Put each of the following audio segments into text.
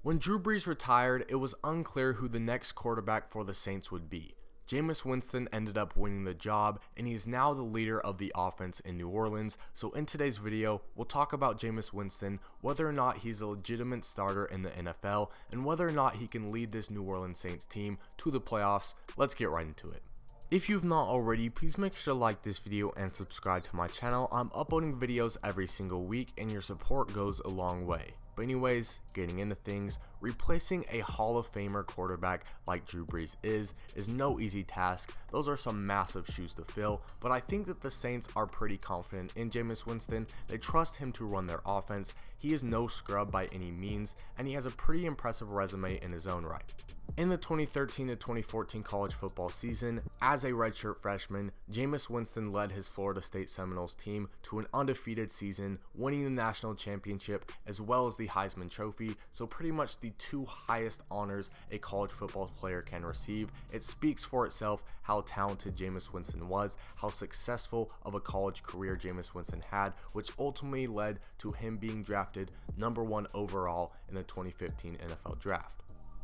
When Drew Brees retired, it was unclear who the next quarterback for the Saints would be. Jameis Winston ended up winning the job, and he's now the leader of the offense in New Orleans. So in today's video, we'll talk about Jameis Winston, whether or not he's a legitimate starter in the NFL, and whether or not he can lead this New Orleans Saints team to the playoffs. Let's get right into it. If you've not already, please make sure to like this video and subscribe to my channel. I'm uploading videos every single week, and your support goes a long way. But anyways, getting into things, replacing a Hall of Famer quarterback like Drew Brees is no easy task. Those are some massive shoes to fill, but I think that the Saints are pretty confident in Jameis Winston. They trust him to run their offense. He is no scrub by any means, and he has a pretty impressive resume in his own right. In the 2013 to 2014 college football season, as a redshirt freshman, Jameis Winston led his Florida State Seminoles team to an undefeated season, winning the national championship as well as the Heisman Trophy, so pretty much the two highest honors a college football player can receive. It speaks for itself how talented Jameis Winston was, how successful of a college career Jameis Winston had, which ultimately led to him being drafted #1 overall in the 2015 NFL Draft.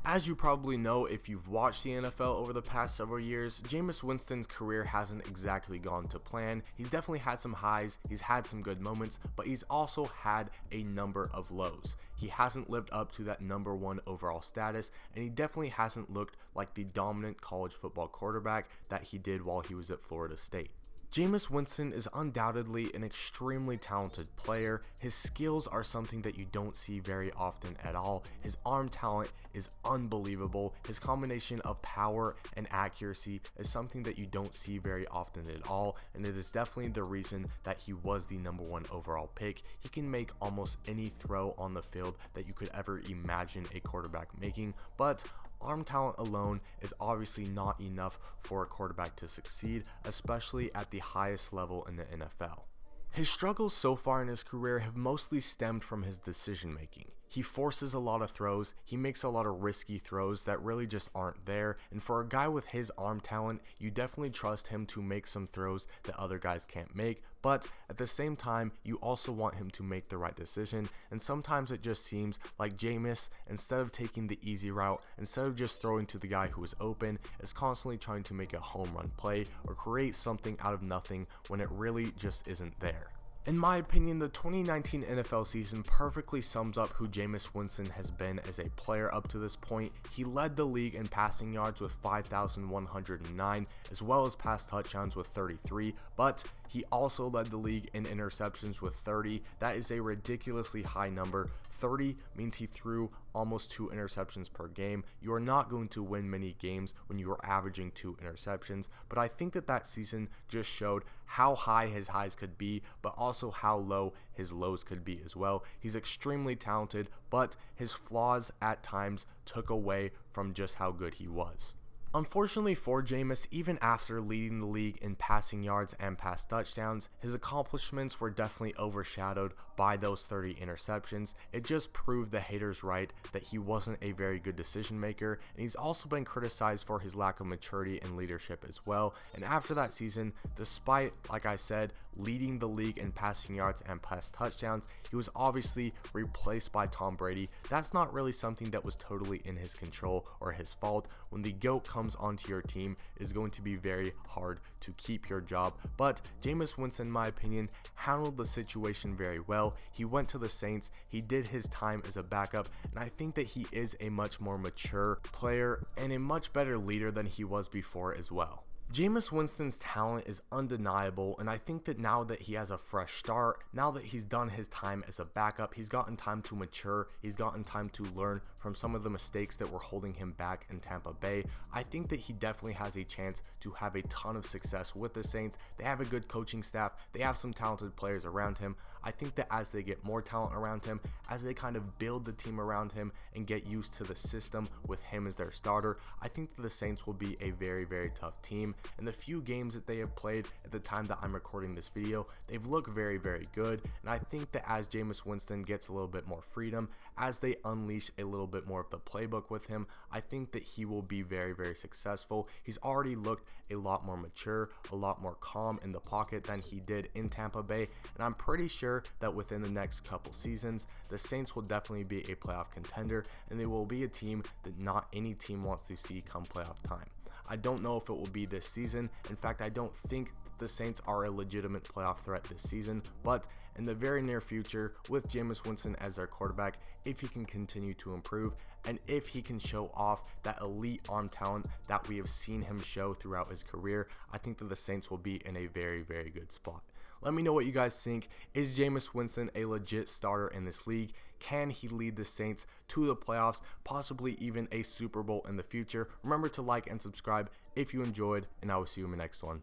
As you probably know if you've watched the NFL over the past several years, Jameis Winston's career hasn't exactly gone to plan. He's definitely had some highs, he's had some good moments, but he's also had a number of lows. He hasn't lived up to that #1 overall status, and he definitely hasn't looked like the dominant college football quarterback that he did while he was at Florida State. Jameis Winston is undoubtedly an extremely talented player. His skills are something that you don't see very often at all. His arm talent is unbelievable. His combination of power and accuracy is something that you don't see very often at all, and it is definitely the reason that he was the #1 overall pick. He can make almost any throw on the field that you could ever imagine a quarterback making, but arm talent alone is obviously not enough for a quarterback to succeed, especially at the highest level in the NFL. His struggles so far in his career have mostly stemmed from his decision making. He forces a lot of throws, he makes a lot of risky throws that really just aren't there, and for a guy with his arm talent, you definitely trust him to make some throws that other guys can't make, but at the same time, you also want him to make the right decision, and sometimes it just seems like Jameis, instead of taking the easy route, instead of just throwing to the guy who is open, is constantly trying to make a home run play or create something out of nothing when it really just isn't there. In my opinion, the 2019 NFL season perfectly sums up who Jameis Winston has been as a player up to this point. He led the league in passing yards with 5,109, as well as pass touchdowns with 33, but he also led the league in interceptions with 30. That is a ridiculously high number. 30 means he threw almost 2 interceptions per game. You are not going to win many games when you are averaging 2 interceptions, but I think that season just showed how high his highs could be, but also how low his lows could be as well. He's extremely talented, but his flaws at times took away from just how good he was. Unfortunately for Jameis, even after leading the league in passing yards and pass touchdowns, his accomplishments were definitely overshadowed by those 30 interceptions. It just proved the haters right that he wasn't a very good decision maker, and he's also been criticized for his lack of maturity and leadership as well. And after that season, despite, like I said, leading the league in passing yards and pass touchdowns, he was obviously replaced by Tom Brady. That's not really something that was totally in his control or his fault. When the GOAT comes onto your team, it is going to be very hard to keep your job, but Jameis Winston, in my opinion, handled the situation very well. He went to the Saints, he did his time as a backup, and I think that he is a much more mature player and a much better leader than he was before as well. Jameis Winston's talent is undeniable, and I think that now that he has a fresh start, now that he's done his time as a backup, he's gotten time to mature, he's gotten time to learn from some of the mistakes that were holding him back in Tampa Bay. I think that he definitely has a chance to have a ton of success with the Saints. They have a good coaching staff, they have some talented players around him. I think that as they get more talent around him, as they kind of build the team around him and get used to the system with him as their starter, I think that the Saints will be a very, very tough team. and the few games that they have played at the time that I'm recording this video, they've looked very, very good. And I think that as Jameis Winston gets a little bit more freedom, as they unleash a little bit more of the playbook with him, I think that he will be very, very successful. He's already looked a lot more mature, a lot more calm in the pocket than he did in Tampa Bay, and I'm pretty sure that within the next couple seasons, the Saints will definitely be a playoff contender, and they will be a team that not any team wants to see come playoff time. I don't know if it will be this season. In fact, I don't think the Saints are a legitimate playoff threat this season, but in the very near future, with Jameis Winston as their quarterback, if he can continue to improve and if he can show off that elite arm talent that we have seen him show throughout his career, I think that the Saints will be in a very, very good spot. Let me know what you guys think. Is Jameis Winston a legit starter in this league? Can he lead the Saints to the playoffs, possibly even a Super Bowl in the future? Remember to like and subscribe if you enjoyed, and I will see you in the next one.